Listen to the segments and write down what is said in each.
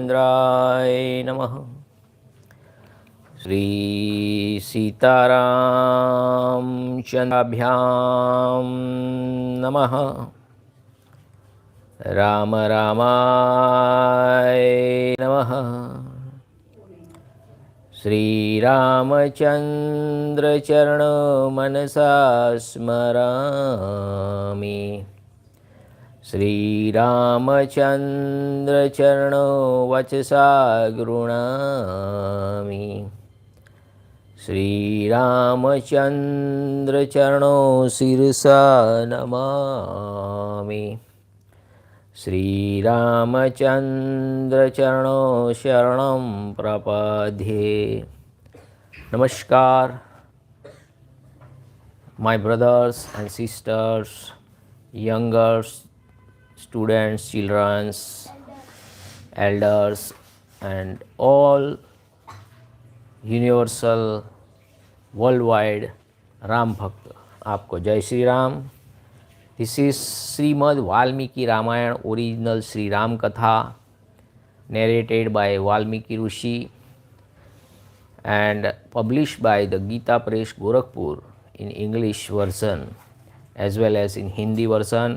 रामचंद्राय नमः। श्री सीतारामचंद्राभ्यां नमः। राम रामाय नमः। श्रीरामचंद्र चरण मनसा स्मरामि। श्रीरामचंद्र चरण वचसा गृह्णामि। श्रीरामचंद्र चरणो शिरसा नमामि। श्रीरामचंद्र चरणो शरणं प्रपद्ये। नमस्कार, my brothers and sisters, younger students, children, elders, and all universal worldwide Ram bhakt, आपको जय Shri Ram. This is Shrimad Valmiki Ramayan original Shri Ram katha narrated by Valmiki Rishi and published by the Gita Press Gorakhpur in English version as well as in Hindi version.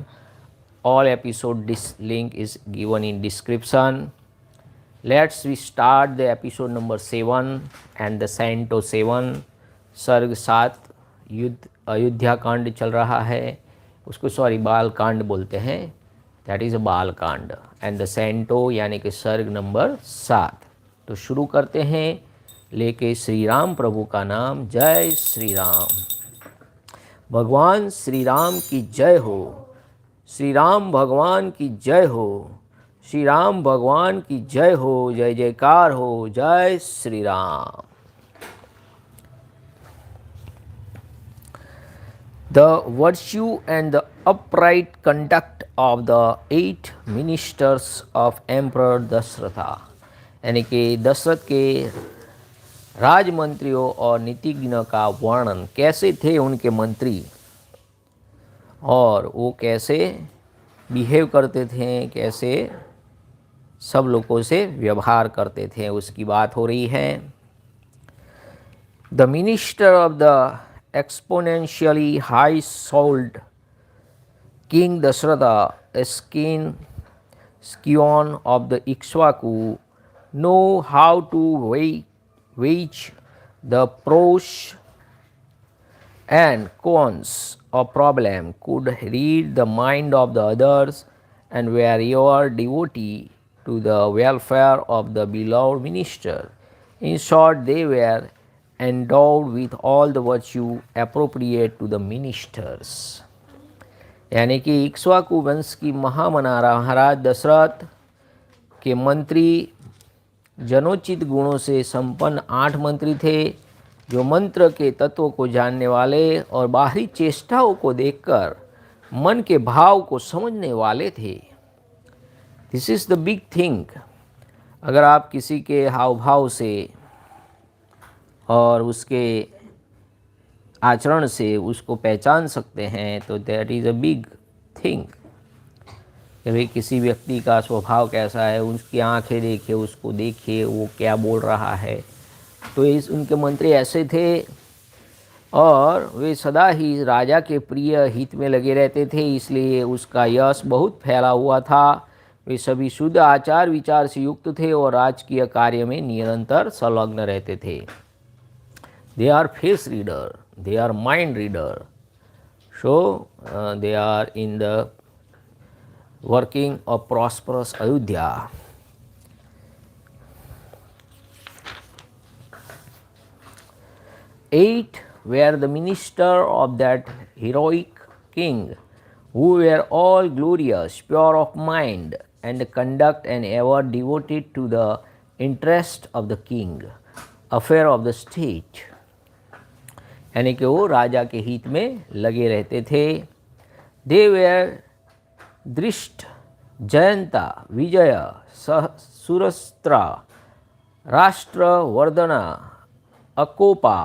All episode link is given in description. Let's we start the episode number 7 and the Canto 7 सर्ग 7 युद्ध अयोध्या कांड चल रहा है, उसको बाल कांड बोलते हैं, दैट इज़ अ बाल कांड एंड द सेंटो यानी कि सर्ग नंबर 7। तो शुरू करते हैं लेके श्री राम प्रभु का नाम। जय श्री राम। भगवान श्री राम की जय हो। श्री राम भगवान की जय हो। श्री राम भगवान की जय हो। जय जयकार हो। जय Shri Ram. The virtue and the upright conduct of the 8 ministers of Emperor Dasratha, यानी कि दशरथ के राजमंत्रियों और नीतिज्ञ का वर्णन कैसे थे उनके मंत्री, और वो कैसे बिहेव करते थे, कैसे सब लोगों से व्यवहार करते थे, उसकी बात हो रही है। The minister of the exponentially high-souled King Dasratha, a scion of the Ikshvaku, know how to wage the pros and cons of problem, could read the mind of the others, and were your devotee to the welfare of the beloved minister. In short, they were endowed with all the virtue appropriate to the ministers. यानी कि इक्ष्वाकु वंश की महामनारा महाराज दशरथ के मंत्री जनोचित गुणों से संपन्न 8 मंत्री थे, जो मंत्र के तत्वों को जानने वाले और बाहरी चेष्टाओं को देखकर मन के भाव को समझने वाले थे। This is the big thing. अगर आप किसी के हाव भाव से और उसके आचरण से उसको पहचान सकते हैं तो that is a big thing. कि भाई किसी व्यक्ति का स्वभाव कैसा है, उसकी आंखें देखिए, उसको देखिए वो क्या बोल रहा है। तो उनके मंत्री ऐसे थे और वे सदा ही राजा के प्रिय हित में लगे रहते थे, इसलिए उसका यश बहुत फैला हुआ था। वे सभी शुद्ध आचार विचार से युक्त थे और राजकीय कार्य में निरंतर संलग्न रहते थे। They are face reader, they are mind reader, so they are in the working of prosperous Ayodhyā. Eight were the minister of that heroic king, who were all glorious, pure of mind and conduct, and ever devoted to the interest of the king, affair of the state. यानी कि वो राजा के हित में लगे रहते थे। They were Drishti, Jayanta, Vijay, Surashtra, Rashtravardhana, Akopa,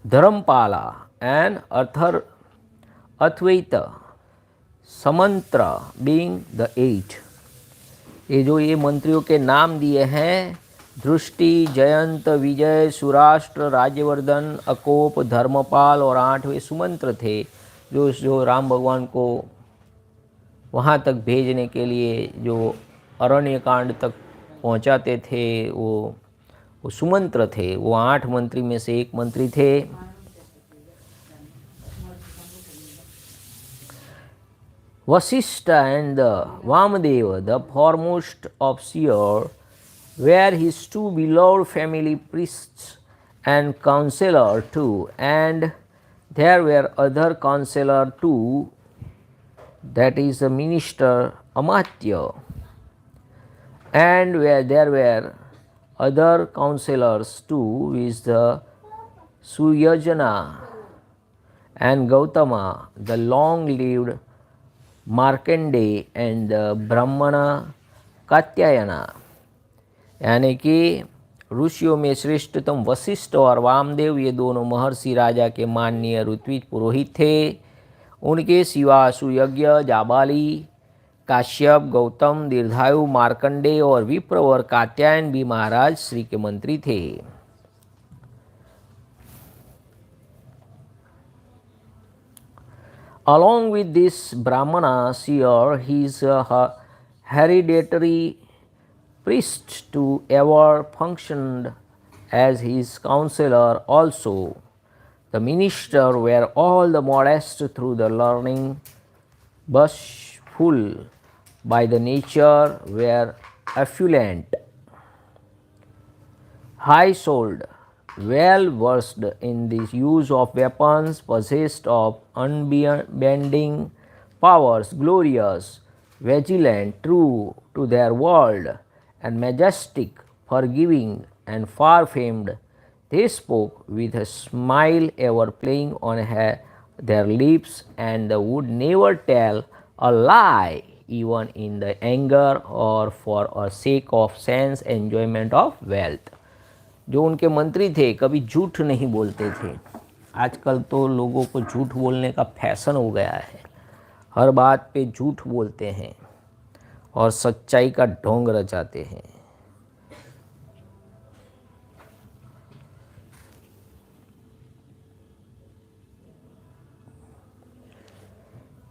Dharmapala and अथवैत, Samantra being the 8. ये जो ये मंत्रियों के नाम दिए हैं, दृष्टि, जयंत, विजय, सुराष्ट्र, राज्यवर्धन, अकोप, धर्मपाल और 8वें सुमंत्र थे, जो राम भगवान को वहाँ तक भेजने के लिए जो अरण्यकांड तक पहुँचाते थे, वो सुमंत्र थे। वो 8 मंत्री में से एक मंत्री थे। Vasishtha and Vamadeva, the foremost of seer, were his 2 beloved family priests and counselor too, and there were other counselor too, that is the minister Amatya, and where there were other counselors too, is the Suyajana and Gautama, the long-lived Markandeya and Brahmana Katyayana, यानी कि ऋषियों में श्रेष्ठतम वशिष्ठ और वामदेव ये दोनों महर्षि राजा के माननीय ऋत्विज पुरोहित थे। उनके सिवा सुयज्ञ, जाबाली, काश्यप, गौतम, दीर्घायु, मार्कंडे और विप्रवर कात्यायन भी महाराज श्री के मंत्री थे। Along with this Brahmana seer, his hereditary priest to ever functioned as his counselor also. The minister were all the modest through the learning, bashful by the nature, were affluent, high-souled, well versed in the use of weapons, possessed of unbending powers, glorious, vigilant, true to their word, and majestic, forgiving, and far famed. They spoke with a smile ever playing on their lips, and would never tell a lie, even in the anger or for a sake of sense enjoyment of wealth. जो उनके मंत्री थे कभी झूठ नहीं बोलते थे। आजकल तो लोगों को झूठ बोलने का फैशन हो गया है, हर बात पे झूठ बोलते हैं और सच्चाई का ढोंग रचाते हैं।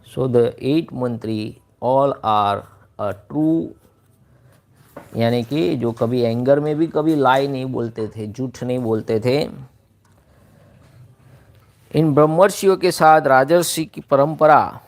सो द 8 मंत्री ऑल आर अ ट्रू, यानी कि जो कभी एंगर में भी कभी लाई नहीं बोलते थे, झूठ नहीं बोलते थे। इन ब्रह्मर्षियों के साथ राजर्षि की परंपरा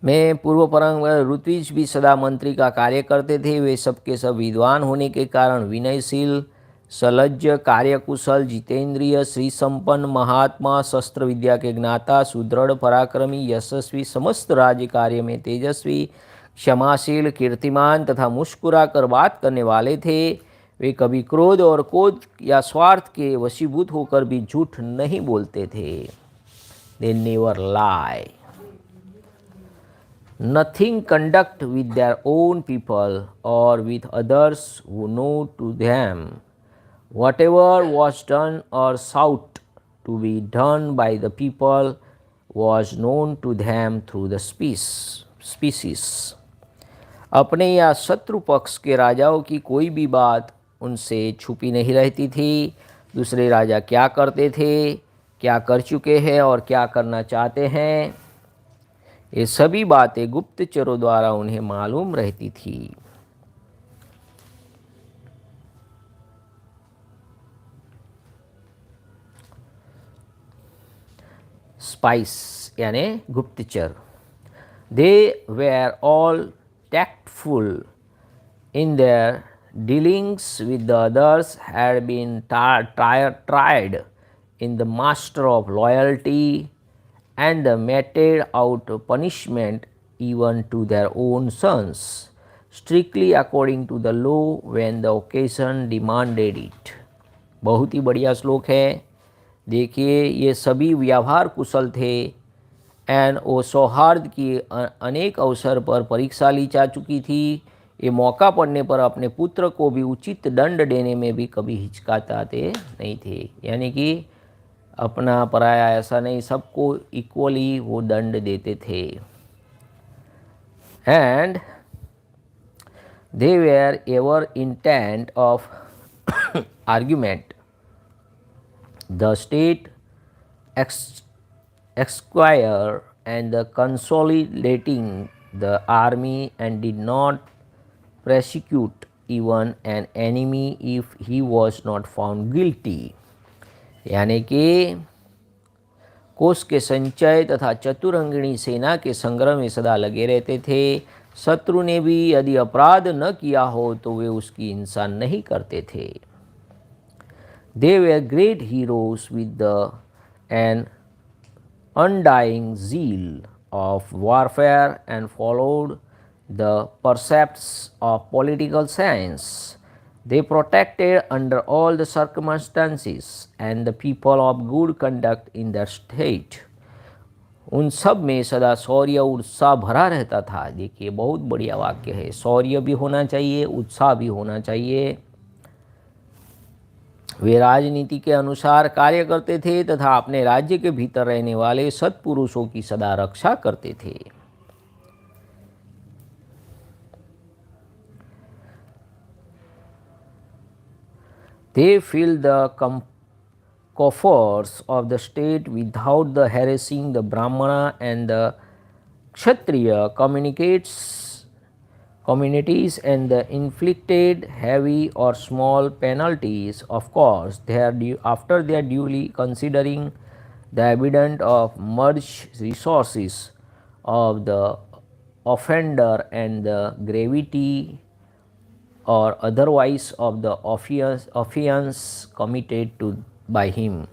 में पूर्व परंपरा ऋत्विज भी सदा मंत्री का कार्य करते थे। वे सबके सब विद्वान होने के कारण विनयशील, सलज्ज, कार्यकुशल, जितेंद्रिय, श्री संपन्न, महात्मा, शस्त्र विद्या के ज्ञाता, सुदृढ़, पराक्रमी, यशस्वी, समस्त राज्य कार्य में तेजस्वी, क्षमाशील, कीर्तिमान तथा मुस्कुरा कर बात करने वाले थे। वे कभी क्रोध और क्रोध या स्वार्थ के वशीभूत होकर भी झूठ नहीं बोलते थे। They never lie. Nothing conduct with their own people और with others who know to them whatever was done or sought to be done by the people was known to them through the species. अपने या शत्रु पक्ष के राजाओं की कोई भी बात उनसे छुपी नहीं रहती थी। दूसरे राजा क्या करते थे, क्या कर चुके हैं और क्या करना चाहते हैं, ये सभी बातें गुप्तचरों द्वारा उन्हें मालूम रहती थी। स्पाइस यानी गुप्तचर। They were all tactful in their dealings with the others, had been tried in the master of loyalty, and meted out punishment even to their own sons, strictly according to the law when the occasion demanded it. बहुत ही बढ़िया श्लोक है। देखिए, ये सभी व्यवहार कुशल थे and वो सौहार्द की अनेक अवसर पर परीक्षा ली जा चुकी थी। ये मौका पड़ने पर अपने पुत्र को भी उचित दंड देने में भी कभी हिचकाते नहीं थे, यानी कि अपना पराया ऐसा नहीं, सबको इक्वली वो दंड देते थे। and they were ever intent of argument. The state esquire and the consolidating the army and did not prosecute even an enemy if he was not found guilty. यानी कि कोष के संचय तथा चतुरंगिणी सेना के संग्रह में सदा लगे रहते थे। शत्रु ने भी यदि अपराध न किया हो तो वे उसकी हिंसा नहीं करते थे। They were great heroes with an undying zeal of warfare and followed the precepts of political science. They protected under all the circumstances and the people of good conduct in their state. उन सब में सदा शौर्य उत्साह भरा रहता था। देखिए बहुत बढ़िया वाक्य है, शौर्य भी होना चाहिए, उत्साह भी होना चाहिए। वे राजनीति के अनुसार कार्य करते थे तथा अपने राज्य के भीतर रहने वाले सत्पुरुषों की सदा रक्षा करते थे। They filled the coffers of the state without the harassing the Brahmana and the Kshatriya communities and inflicted heavy or small penalties. Of course, after they are duly considering the evidence of merged resources of the offender and the gravity or otherwise of the offense committed to by him.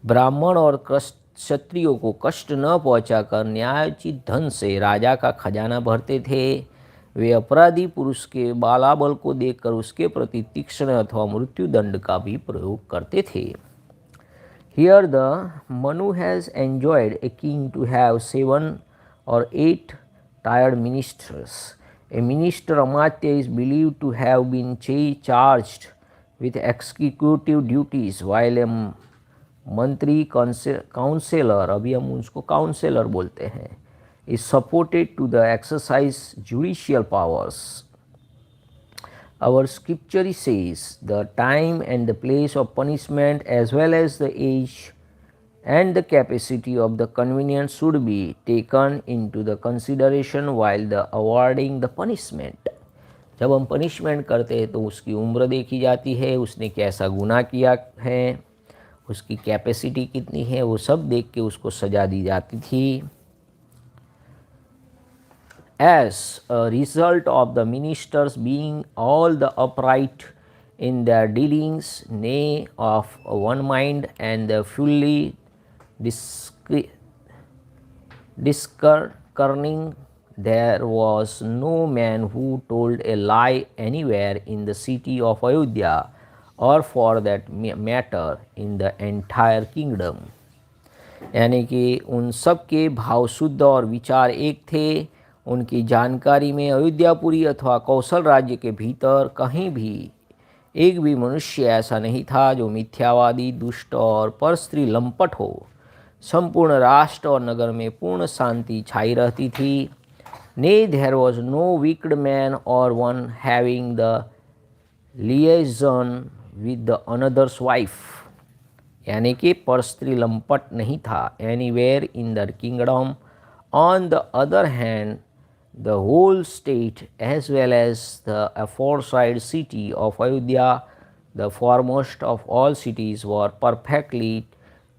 ब्राह्मण और क्षत्रियों को कष्ट न पहुंचाकर न्यायोचित धन से राजा का खजाना भरते थे। वे अपराधी पुरुष के बालाबल को देखकर उसके प्रति तीक्ष्ण अथवा मृत्युदंड का भी प्रयोग करते थे। Here the Manu has enjoyed a king to have 7 or 8 tired ministers. A minister Amatya is believed to have been charged with executive duties, while a मंत्री काउंसलर, अभी हम उसको काउंसलर बोलते हैं, is supported to the exercise judicial powers. Our scripture says the time and the place of punishment as well as the age and the capacity of the convenient should be taken into the consideration while the awarding the punishment. जब हम punishment करते हैं तो उसकी उम्र देखी जाती है, उसने कैसा गुनाह किया है, उसकी कैपेसिटी कितनी है, वो सब देख के उसको सजा दी जाती थी। As a result of the ministers being all the upright in their dealings, nay of one mind and fully discerning, there was no man who told a lie anywhere in the city of Ayodhyā, or for that matter in the entire kingdom. यानी कि उन सब के भाव शुद्ध और विचार एक थे। उनकी जानकारी में अयोध्यापुरी अथवा कौशल राज्य के भीतर कहीं भी एक भी मनुष्य ऐसा नहीं था जो मिथ्यावादी, दुष्ट और परस्त्री लंपट हो। संपूर्ण राष्ट्र और नगर में पूर्ण शांति छाई रहती थी। Nay, there was no wicked man or one having the liaison with the another's wife. यानी कि परस्त्री लंपट नहीं था। Anywhere in the kingdom. On the other hand, the whole state as well as the aforesaid city of Ayodhya, the foremost of all cities, were perfectly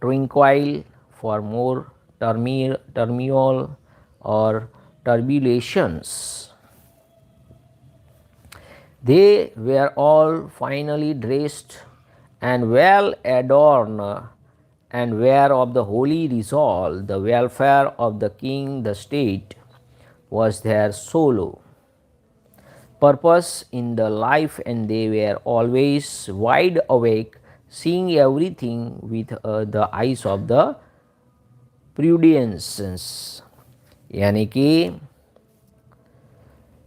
tranquil, for more turmoil or turbulations. They were all finely dressed and well adorned, and were of the holy resolve. The welfare of the king, the state, was their sole purpose in the life, and they were always wide awake, seeing everything with the eyes of the prudence. यानी कि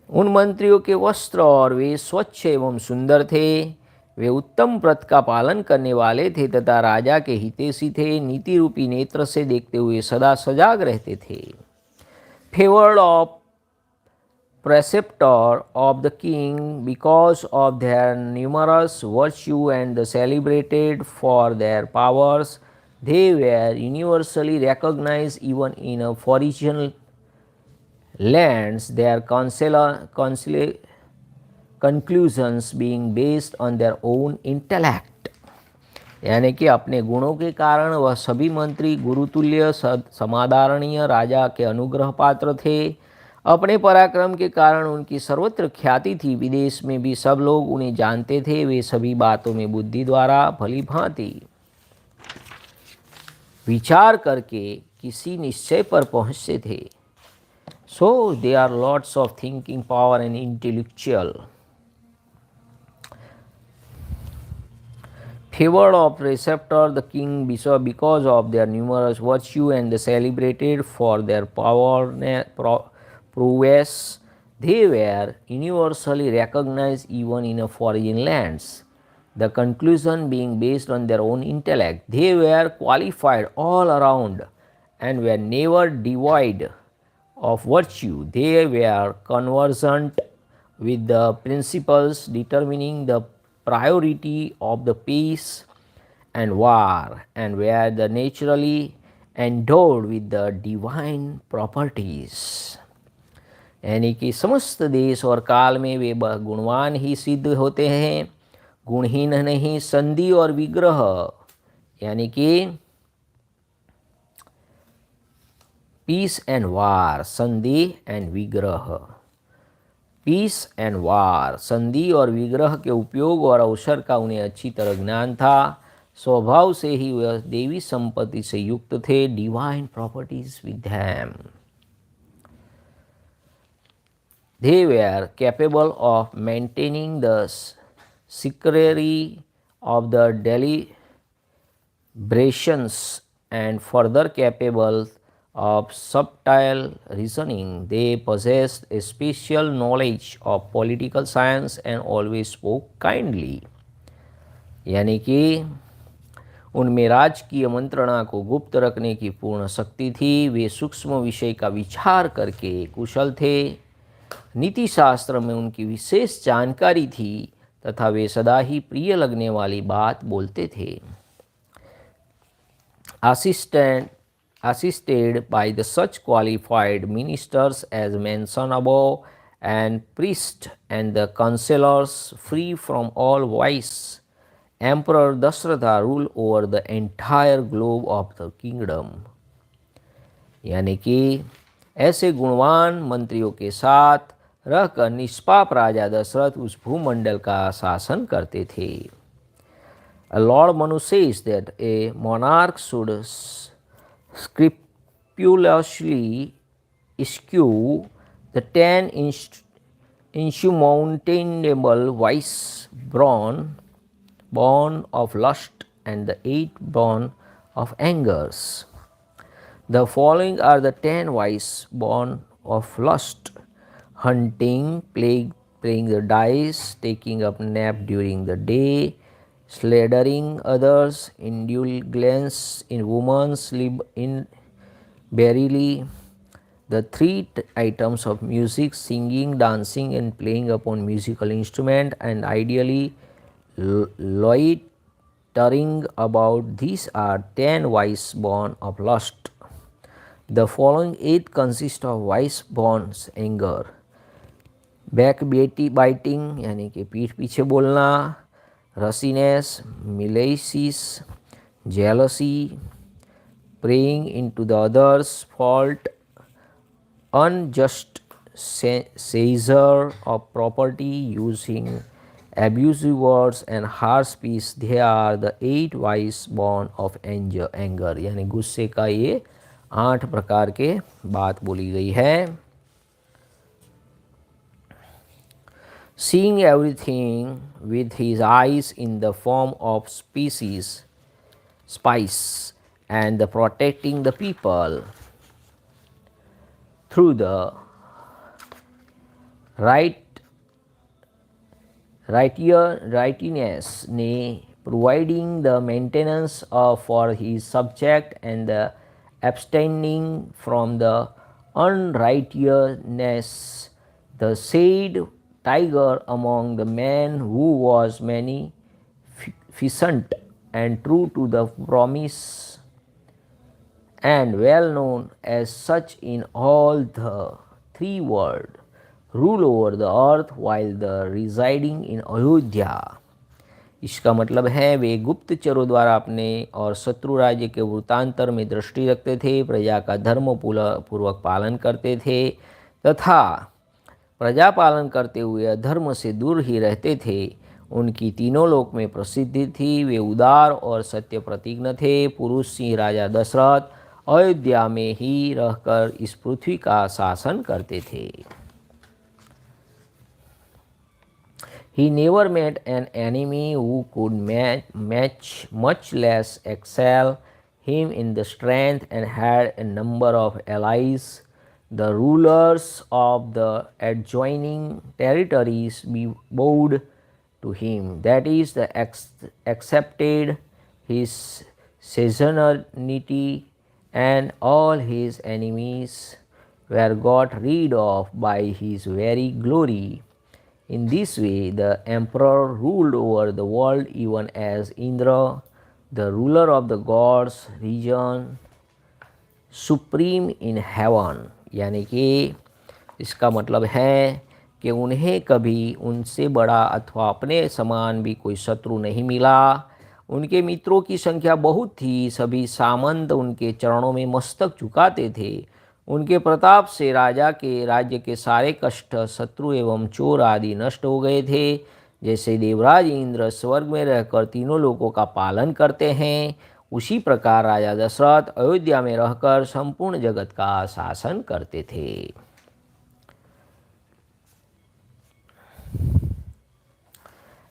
उन मंत्रियों के वस्त्र और वे स्वच्छ एवं सुंदर थे। वे उत्तम व्रत का पालन करने वाले थे तथा राजा के हितैषी थे। नीति रूपी नेत्र से देखते हुए सदा सजाग रहते थे। Favoured of preceptor of the king because of their numerous virtue and celebrated for their powers. They were universally recognized even in a foreign lands, their conclusions being based on their own intellect. यानी कि अपने गुणों के कारण वह सभी मंत्री गुरुतुल्य समादरणीय राजा के अनुग्रह पात्र थे। अपने पराक्रम के कारण उनकी सर्वत्र ख्याति थी। विदेश में भी सब लोग उन्हें जानते थे। वे सभी बातों में बुद्धि द्वारा भली भांति विचार करके किसी निश्चय पर पहुँचते थे। So they are lots of thinking power and intellectual. Favored of preceptor the king because of their numerous virtue and celebrated for their prowess, they were universally recognized even in foreign lands. The conclusion being based on their own intellect, they were qualified all around and were never devoid of virtue. They were conversant with the principles determining the priority of the peace and war, and were the naturally endowed with the divine properties. यानी कि समस्त देश और काल में वे गुणवान ही सिद्ध होते हैं, गुणहीन नहीं। संधि और विग्रह यानी कि पीस एंड वार, संधि एंड विग्रह, पीस एंड वार, संधि और विग्रह के उपयोग और अवसर का उन्हें अच्छी तरह ज्ञान था। स्वभाव से ही वह देवी संपत्ति से युक्त थे। Divine properties with them. They were capable of maintaining the secrecy of the deliberations and further capable of subtle reasoning. They possessed a special knowledge of political science and always spoke kindly. यानी कि उनमें राजकीय मंत्रणा को गुप्त रखने की पूर्ण शक्ति थी। वे सूक्ष्म विषय का विचार करके कुशल थे। नीति शास्त्र में उनकी विशेष जानकारी थी तथा वे सदा ही प्रिय लगने वाली बात बोलते थे। Assisted by the such qualified ministers as mentioned above, and priests and the counselors free from all vice, Emperor Dasratha ruled over the entire globe of the kingdom. यानी कि ऐसे गुणवान मंत्रियों के साथ रहकर निष्पाप राजा दशरथ उस भूमंडल का शासन करते थे। Lord Manu says that a monarch should scrupulously eschew the 10 insurmountable vices born of lust and the 8 born of angers. The following are the 10 vices born of lust: hunting, playing the dice, taking up nap during the day, slandering others, indulgence in women, sleep in barely, the 3 items of music, singing, dancing, and playing upon musical instrument, and ideally loitering about. These are 10 vices born of lust. The following 8 consist of vice born anger: backbiting यानी कि पीठ पीछे बोलना, russiness, malice, jealousy, preying into the other's fault, unjust seizure of property, using abusive words and harsh speech. They are the 8 vices born of anger. यानी गुस्से का ये 8 प्रकार के बात बोली गई है। Seeing everything with his eyes in the form of spice, and protecting the people through the righteousness, providing the maintenance for his subject and the abstaining from the unrighteousness, The said tiger among the men who was magnificent and true to the promise and well known as such in all the three worlds, rule over the earth while the residing in Ayodhya. इसका मतलब है वे गुप्तचरों द्वारा अपने और शत्रु राज्य के वृत्तांतर में दृष्टि रखते थे, प्रजा का धर्म पूर्वक पालन करते थे तथा प्रजा पालन करते हुए अधर्म से दूर ही रहते थे। उनकी तीनों लोक में प्रसिद्धि थी। वे उदार और सत्य प्रतिज्ञ थे। पुरुष सिंह राजा दशरथ अयोध्या में ही रहकर इस पृथ्वी का शासन करते थे। He never met an enemy who could match, much less excel him in the strength, and had a number of allies. The rulers of the adjoining territories bowed to him, that is, accepted his suzerainty, and all his enemies were got rid of by his very glory. In this way, the emperor ruled over the world even as Indra, the ruler of the gods, region supreme in heaven। यानी कि इसका मतलब है कि उन्हें कभी उनसे बड़ा अथवा अपने समान भी कोई शत्रु नहीं मिला। उनके मित्रों की संख्या बहुत थी। सभी सामंत उनके चरणों में मस्तक झुकाते थे। उनके प्रताप से राजा के राज्य के सारे कष्ट, शत्रु एवं चोर आदि नष्ट हो गए थे। जैसे देवराज इंद्र स्वर्ग में रहकर तीनों लोकों का पालन करते हैं, उसी प्रकार राजा दशरथ अयोध्या में रहकर संपूर्ण जगत का शासन करते थे।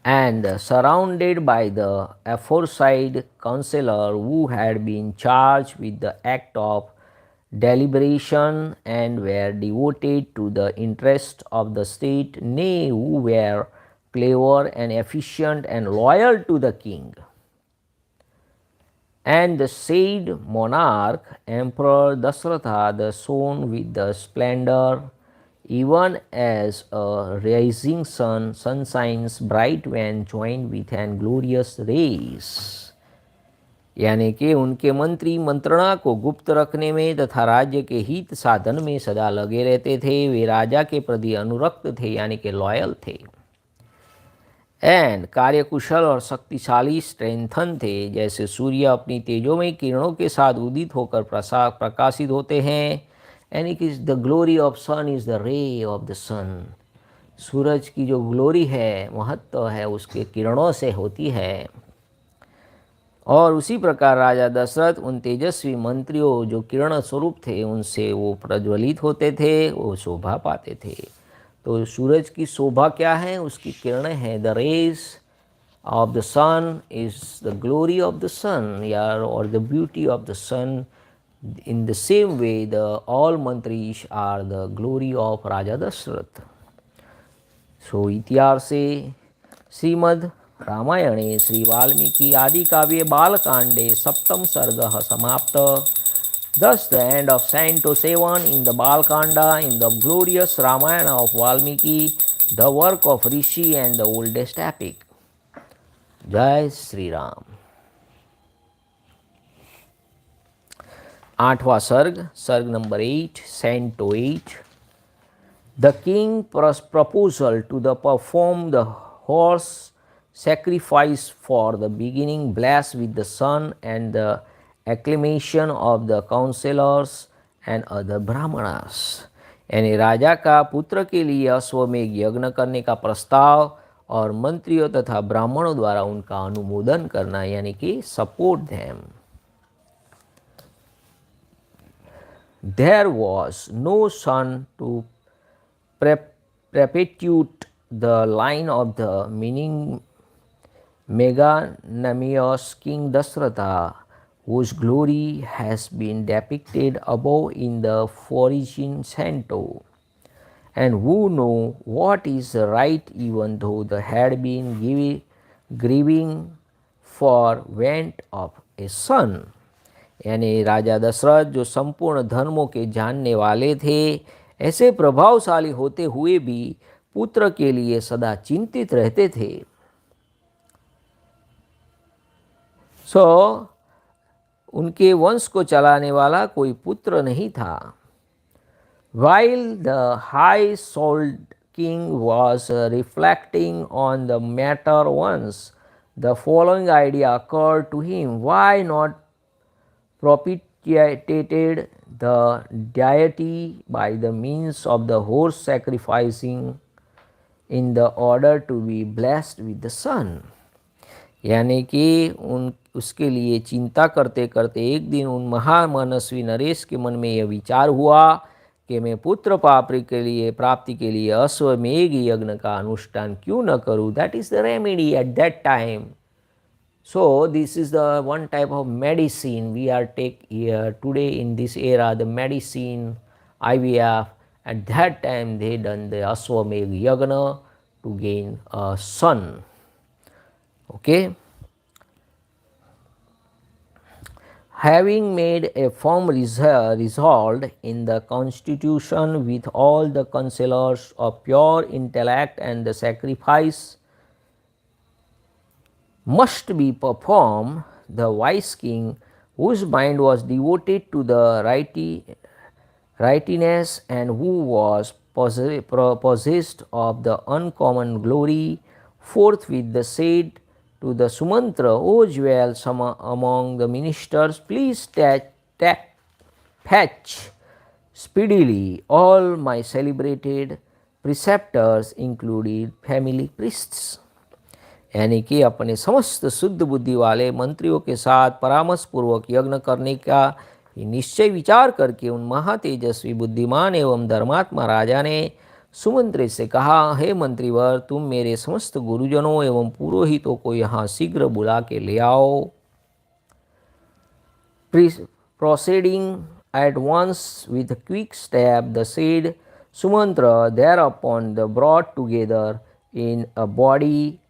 And surrounded by the aforesaid counselor who had been charged with the act of deliberation and were devoted to the interest of the state, nay, who were clever and efficient and loyal to the king. And the said monarch, Emperor Dasharatha, the shone with the splendor, even as a rising sun shines bright when joined with an glorious rays। यानी कि उनके मंत्री मंत्रणा को गुप्त रखने में तथा राज्य के हित साधन में सदा लगे रहते थे। वे राजा के प्रति अनुरक्त थे, यानी कि लॉयल थे। एंड कार्यकुशल और शक्तिशाली स्ट्रेंथन थे। जैसे सूर्य अपनी तेजोमय किरणों के साथ उदित होकर प्रकाशित होते हैं, यानी कि the glory of sun is the ray of the sun. सूरज की जो ग्लोरी है, महत्व है, उसके किरणों से होती है। और उसी प्रकार राजा दशरथ उन तेजस्वी मंत्रियों जो किरण स्वरूप थे, उनसे वो प्रज्वलित होते थे, वो शोभा पाते थे। तो सूरज की शोभा क्या है? उसकी किरणें हैं। The rays of the sun is the glory of the sun, या और the beauty of the sun. In the same way the all mantris are the glory of Raja Dasharath. So इतिहासे श्रीमद् रामायणे श्री वाल्मीकि आदि काव्ये बालकांडे सप्तम सर्गः समाप्त। Thus the end of Canto 7 in the Balakanda in the glorious Ramayana of Valmiki, the work of Rishi and the oldest epic। जय श्री राम। आठवां सर्ग, सर्ग number 8, Canto 8। The king's proposal to the perform the horse sacrifice for the beginning, blessed with the sun and the acclamation of the counselors and other brahmanas। यानी राजा का पुत्र के लिए अश्वमेघ यज्ञ करने का प्रस्ताव और मंत्रियों तथा ब्राह्मणों द्वारा उनका अनुमोदन करना, यानी कि support them. There was no son to perpetuate the line of the magnanimous King Dasharatha, whose glory has been depicted above in the foregoing canto, and who know what is right even though they had been grieving for want of a son। यानी राजा दशरथ जो संपूर्ण धर्मों के जानने वाले थे ऐसे प्रभावशाली होते हुए भी पुत्र के लिए सदा चिंतित रहते थे। उनके वंश को चलाने वाला कोई पुत्र नहीं था। While the high-souled king was reflecting on the matter once, the following idea occurred to him: why not propitiated the deity by the means of the horse sacrificing in the order to be blessed with the son? यानी कि उसके लिए चिंता करते करते एक दिन उन महामनस्वी नरेश के मन में यह विचार हुआ कि मैं पुत्र प्राप्ति के लिए अश्वमेघ यज्ञ का अनुष्ठान क्यों न करूं। That is the remedy at that time. So this is the one type of medicine we are take today in this era, the medicine IVF. At that time they done the ashwamegh yagna to gain a son. Okay, having made a firm resolve in the constitution with all the counselors of pure intellect, and the sacrifice must be performed, the wise king, whose mind was devoted to the rightiness and who was possessed of the uncommon glory, forthwith said to the Sumantra, O jewels among the ministers, please fetch speedily all my celebrated preceptors, including family priests. यानी कि अपने समस्त शुद्ध बुद्धि वाले मंत्रियों के साथ परामर्श पूर्वक यज्ञ करने का निश्चय विचार करके उन महातेजस्वी बुद्धिमान एवं धर्मात्मा राजा ने सुमंत्री से कहा, हे मंत्रीवर, तुम मेरे समस्त गुरुजनों एवं पुरोहितों को यहाँ शीघ्र बुला के ले आओ। Proceeding at once with a quick step, the said Sumantra thereupon brought together in a body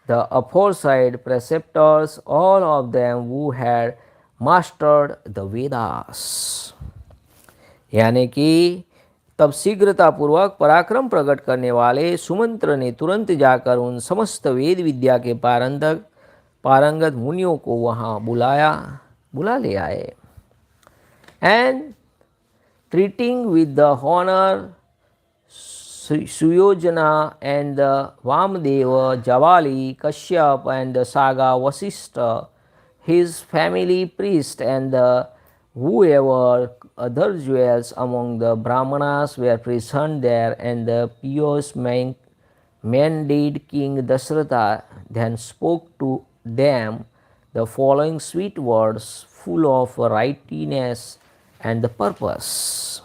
the aforesaid preceptors, all of them who had mastered the Vedas. यानी कि तब शीघ्रतापूर्वक पराक्रम प्रकट करने वाले सुमंत्र ने तुरंत जाकर उन समस्त वेद विद्या के पारंगत मुनियों को वहाँ बुला ले आए। And treating with the honour Yojanas and the Vamdeva, Javali, Kashyap and the Saga, Vasishtha, his family priest and the whoever other jewels among the Brahmanas were present there, and the pious mandate King Dasharatha then spoke to them the following sweet words full of rightness and the purpose.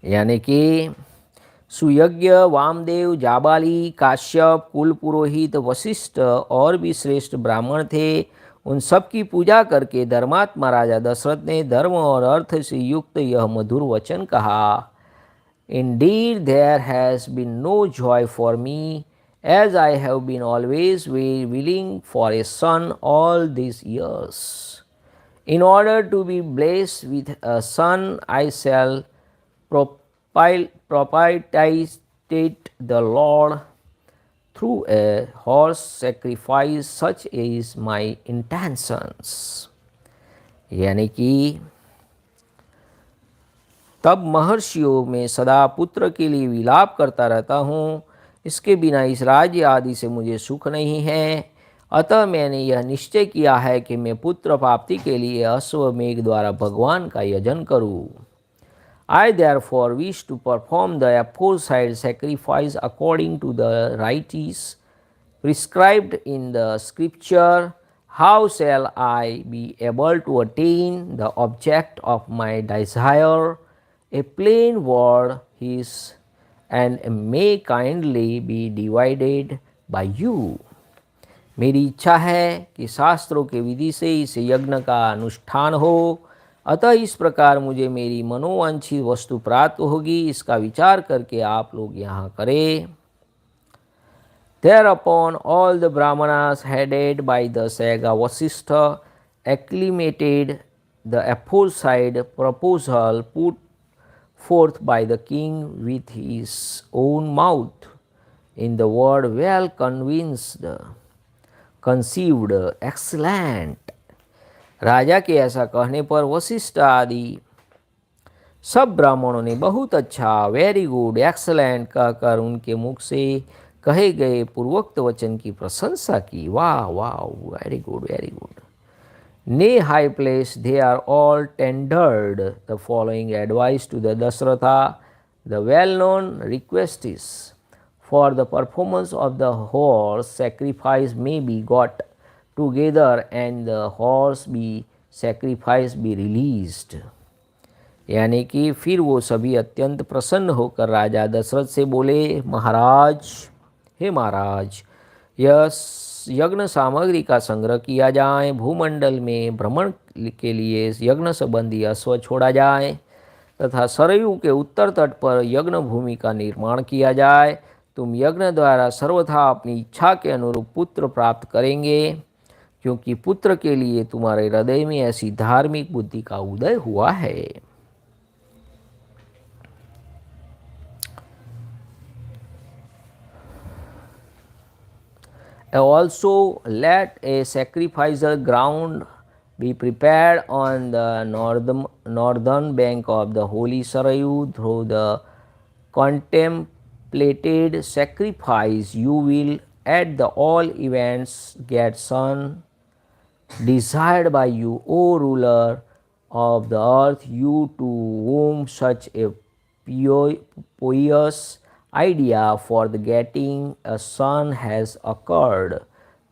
यानी कि सुयज्ञ, वामदेव, जाबाली, काश्यप, कुल पुरोहित, वशिष्ठ और भी श्रेष्ठ ब्राह्मण थे। उन सब की पूजा करके धर्मात्मा राजा दशरथ ने धर्म और अर्थ से युक्त यह मधुर वचन कहा। Indeed there has been no joy for me, as I have been always willing for a son all these years. In order to be blessed with a son, I shall propitiate the Lord through a horse sacrifice, such is my intentions. यानी कि तब महर्षियों में सदा पुत्र के लिए विलाप करता रहता हूँ, इसके बिना इस राज्य आदि से मुझे सुख नहीं है। अतः मैंने यह निश्चय किया है कि मैं पुत्र प्राप्ति के लिए अश्वमेघ द्वारा भगवान का यजन करूँ। I therefore wish to perform the aforesaid sacrifice according to the rites prescribed in the scripture. How shall I be able to attain the object of my desire? A plain word is and may kindly be divided by you. मेरी इच्छा है कि शास्त्रों के विधि से इस यज्ञ का अनुष्ठान हो, अतः इस प्रकार मुझे मेरी मनोवांछित वस्तु प्राप्त होगी, इसका विचार करके आप लोग यहाँ करें। Thereupon all the Brahmanas headed by the Saga forth by the king with his own mouth in the word well convinced, conceived, excellent. राजा के ऐसा कहने पर वशिष्ठ आदि सब ब्राह्मणों ने बहुत अच्छा, वेरी गुड, एक्सलेंट कहकर उनके मुख से कहे गए पूर्वोक्त वचन की प्रशंसा की। वाह वाह, very good, very good. Nay, high place, they are all tendered the following advice to the Dasratha. The well-known request is, for the performance of the horse, sacrifice may be got together and the horse be sacrifice be released. यानी कि फिर वो सभी अत्यंत प्रसन्न होकर राजा दशरथ से बोले, महाराज, हे महाराज, यह यज्ञ सामग्री का संग्रह किया जाए, भूमंडल में भ्रमण के लिए यज्ञ संबंधी अश्व छोड़ा जाए तथा सरयू के उत्तर तट पर यज्ञ भूमि का निर्माण किया जाए। तुम यज्ञ द्वारा सर्वथा अपनी इच्छा के अनुरूप पुत्र प्राप्त करेंगे, क्योंकि पुत्र के लिए तुम्हारे हृदय में ऐसी धार्मिक बुद्धि का उदय हुआ है। Also, let a sacrificial ground be prepared on the northern bank of the holy Sarayu. Through the contemplated sacrifice, you will at the all events get son desired by you, O ruler of the earth, you to whom such a pious idea for the getting a son has occurred.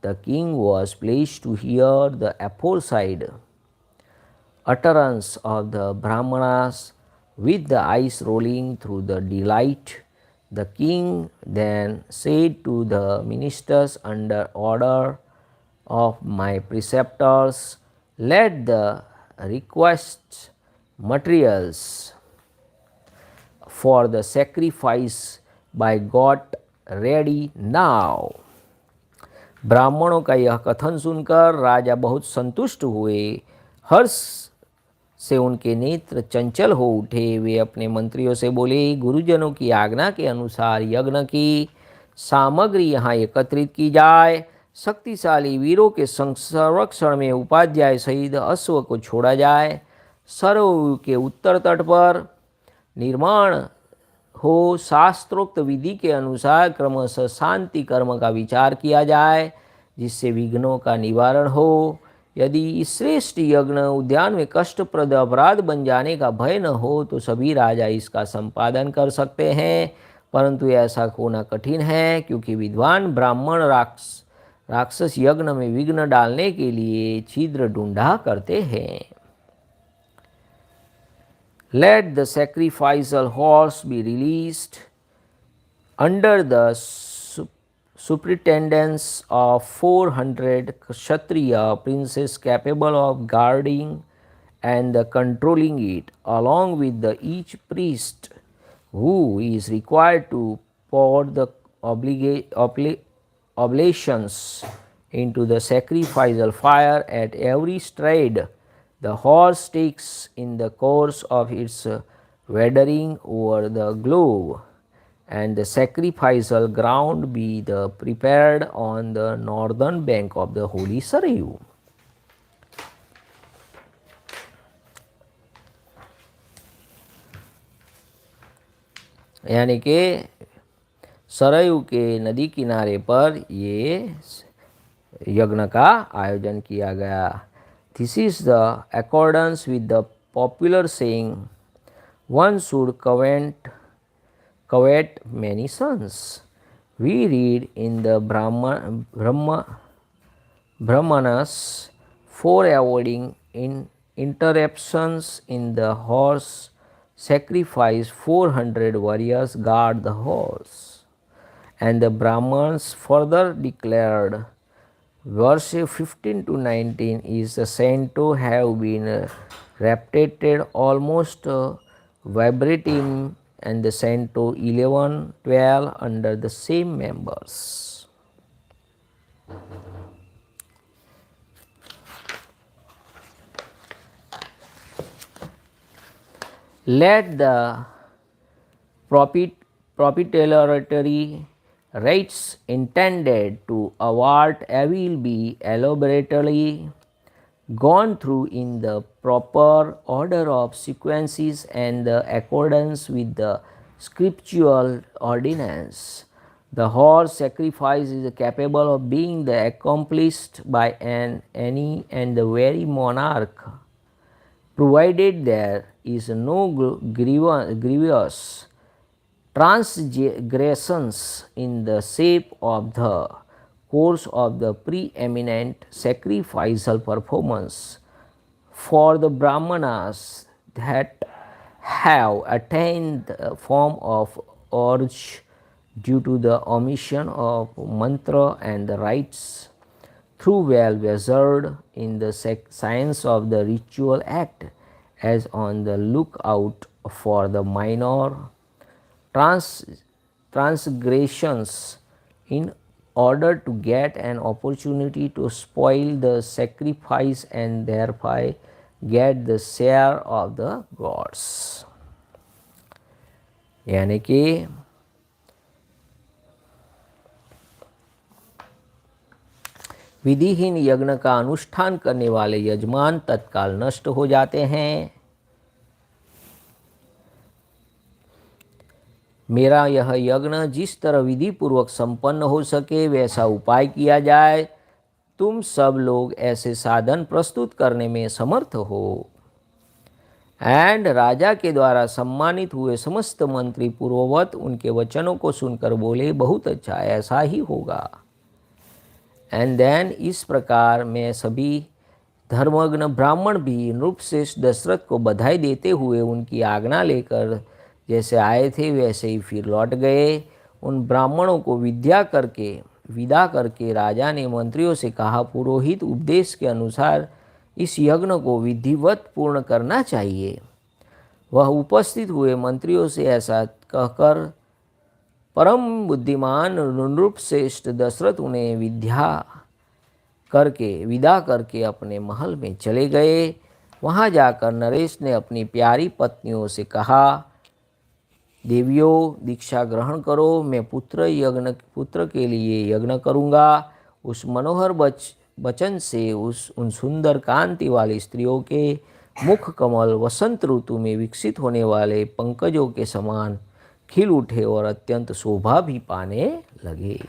The king was pleased to hear the aforesaid utterance of the Brahmanas with the eyes rolling through the delight. The king then said to the ministers under order of my preceptors, let the request materials for the sacrifice by got ready now. ब्राह्मणों का यह कथन सुनकर राजा बहुत संतुष्ट हुए। हर्ष से उनके नेत्र चंचल हो उठे। वे अपने मंत्रियों से बोले, गुरुजनों की आज्ञा के अनुसार यज्ञ की सामग्री यहाँ एकत्रित की जाए। शक्तिशाली वीरों के संरक्षण में उपाध्याय सहित अश्व को छोड़ा जाए। सरयू के उत्तर तट पर निर्माण हो। शास्त्रोक्त विधि के अनुसार क्रमशः शांति कर्म का विचार किया जाए, जिससे विघ्नों का निवारण हो। यदि इस श्रेष्ठ यज्ञ उद्यान में कष्टप्रद अपराध बन जाने का भय न हो तो सभी राजा इसका संपादन कर सकते हैं, परंतु ऐसा होना कठिन है, क्योंकि विद्वान ब्राह्मण राक्षस यज्ञ में विघ्न डालने के लिए छिद्र ढूंढा करते हैं। Let the sacrificial horse be released under the superintendence of 400 Kshatriya princes capable of guarding and controlling it, along with each priest who is required to pour the oblations into the sacrificial fire at every stride the horse takes in the course of its wandering over the globe, and the sacrificial ground be prepared on the northern bank of the holy Sarayu. यानी कि सरयू के नदी किनारे पर ये यज्ञ का आयोजन किया गया। This is the accordance with the popular saying, one should covet many sons. We read in the Brahmanas, for avoiding interruptions in the horse sacrifice, 400 warriors guard the horse. And the Brahmans further declared, verse 15 to 19 is said to have been repeated almost verbatim, and the Canto 11, 12 under the same members. Let the propitiatory rites intended to avert evil be elaborately gone through in the proper order of sequences and the accordance with the scriptural ordinance. The horse sacrifice is capable of being accomplished by any and the very monarch, provided there is no grievous transgressions in the shape of the course of the preeminent sacrificial performance. For the Brahmanas that have attained the form of urge due to the omission of mantra and the rites, through well versed in the science of the ritual act, as on the lookout for the minor transgressions in order to get an opportunity to spoil the sacrifice and thereby get the share of the gods. यानी कि विधिहीन यज्ञ का अनुष्ठान करने वाले यजमान तत्काल नष्ट हो जाते हैं। मेरा यह यज्ञ जिस तरह विधि पूर्वक संपन्न हो सके वैसा उपाय किया जाए। तुम सब लोग ऐसे साधन प्रस्तुत करने में समर्थ हो। एंड राजा के द्वारा सम्मानित हुए समस्त मंत्री पूर्ववत उनके वचनों को सुनकर बोले, बहुत अच्छा, ऐसा ही होगा। एंड देन इस प्रकार में सभी धर्मज्ञ ब्राह्मण भी नृपश्रेष्ठ दशरथ को बधाई देते हुए उनकी आज्ञा लेकर जैसे आए थे वैसे ही फिर लौट गए। उन ब्राह्मणों को विदा करके राजा ने मंत्रियों से कहा, पुरोहित उपदेश के अनुसार इस यज्ञ को विधिवत पूर्ण करना चाहिए। वह उपस्थित हुए मंत्रियों से ऐसा कहकर परम बुद्धिमान नृपश्रेष्ठ दशरथ उन्हें विदा करके अपने महल में चले गए। वहाँ जाकर नरेश ने अपनी प्यारी पत्नियों से कहा, देवियों दीक्षा ग्रहण करो, मैं पुत्र के लिए यज्ञ करूँगा। उस मनोहर वचन से उन सुंदर कांति वाली स्त्रियों के मुख कमल वसंत ऋतु में विकसित होने वाले पंकजों के समान खिल उठे और अत्यंत शोभा भी पाने लगे।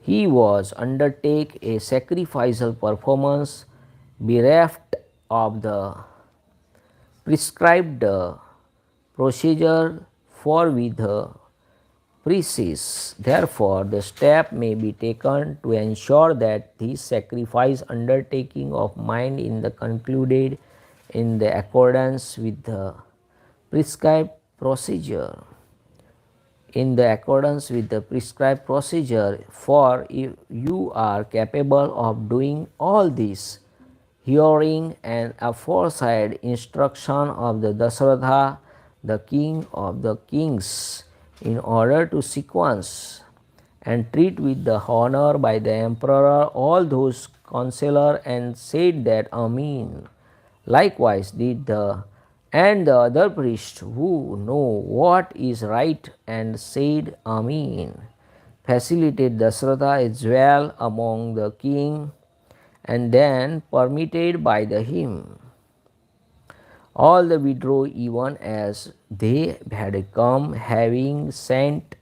He was undertake a sacrificial performance bereft of the prescribed procedure for with priests. Therefore, the step may be taken to ensure that this sacrifice undertaking of mine in the concluded in the accordance with the prescribed procedure. For if you are capable of doing all this, hearing an aforesaid instruction of the Dasharatha, the king of the kings, in order to sequence and treat with the honor by the emperor all those counselor, and said that Amen. Likewise did the other priests who know what is right and said Amen. Facilitate Dasharatha as well among the king, and then permitted by him. All the withdrew even as they had come, having sent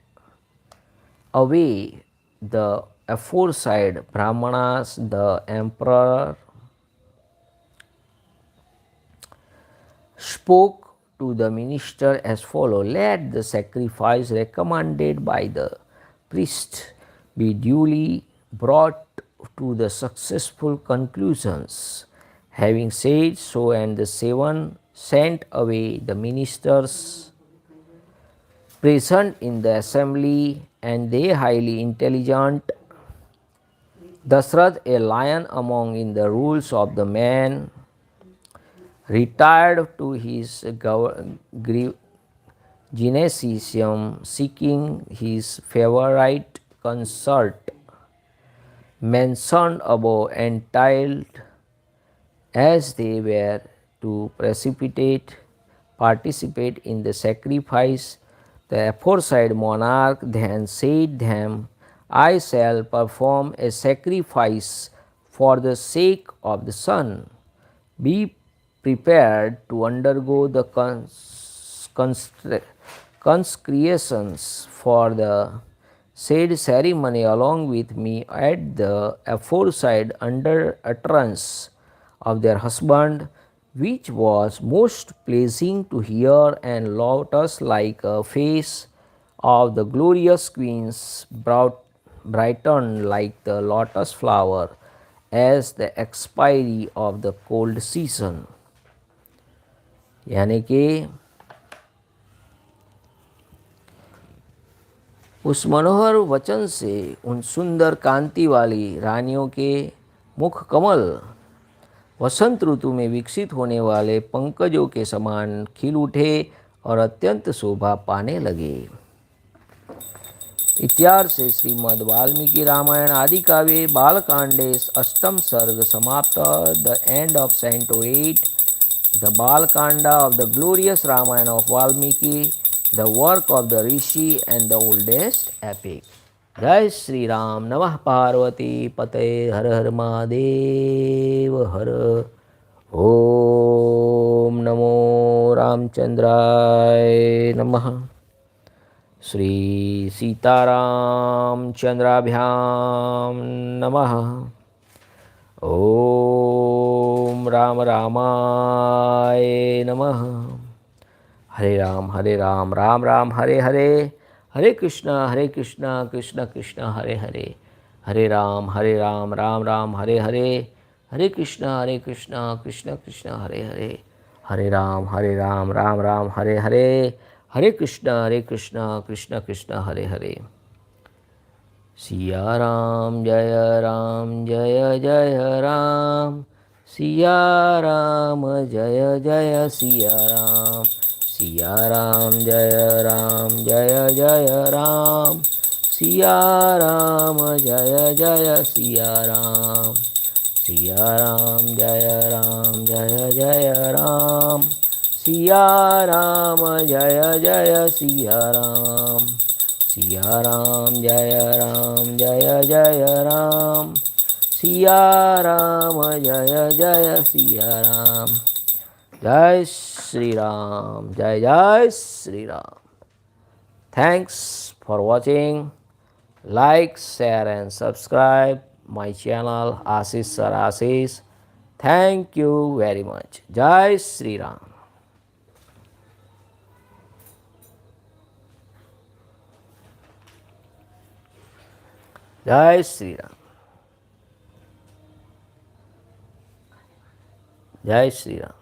away the aforesaid Brahmanas. The emperor spoke to the minister as follows, let the sacrifice recommended by the priest be duly brought to the successful conclusions. Having said so, and the seven sent away the ministers present in the assembly, and they highly intelligent Dashrath, a lion among in the rules of the man, retired to his gymnasium, seeking his favorite consort mentioned above, entitled as they were to precipitate participate in the sacrifice. The aforesaid monarch then said them, I shall perform a sacrifice for the sake of the sun. Be prepared to undergo the consecrations for the said ceremony along with me at the aforesaid under utterance of their husband, which was most pleasing to hear, and lotus like a face of the glorious queens brightened like the lotus flower as the expiry of the cold season. यानी कि उस मनोहर वचन से उन सुंदर कांति वाली रानियों के मुख कमल वसंत ऋतु में विकसित होने वाले पंकजों के समान खिल उठे और अत्यंत शोभा पाने लगे। इत्यार्थ से श्रीमद् वाल्मीकि रामायण आदि काव्य बालकांडे अष्टम सर्ग समाप्त। The end of Canto 8, the Balakanda of the glorious Ramayana of Valmiki, the work of the Rishi and the oldest epic. जय श्री राम। नमः पार्वती पते हर हर महादेव हर। ओम नमो रामचंद्राय नमः। श्री सीतारामचंद्राभ्यां नमः। ओम राम रामाय नमः। हरे राम राम राम हरे हरे, हरे कृष्ण कृष्ण कृष्ण हरे हरे, हरे राम राम राम हरे हरे, हरे कृष्ण कृष्ण कृष्ण हरे हरे, हरे राम राम राम हरे हरे, हरे कृष्ण कृष्ण कृष्ण हरे हरे। सिया राम जय जय राम, सिया राम जय जय सिया राम, सिया राम जय जय राम, सिया राम जय जय सिया राम, सिया राम जय जय राम, सिया राम जय जय सिया राम, सिया राम जय जय राम, सिया राम जय जय सिया राम। जय श्री राम, जय Shri Ram. Thanks for watching. Like, share and subscribe my channel ashishsirAshish. Thank you very much. Jai Shri Ram. Jai Shri Ram. Jai Shri Ram.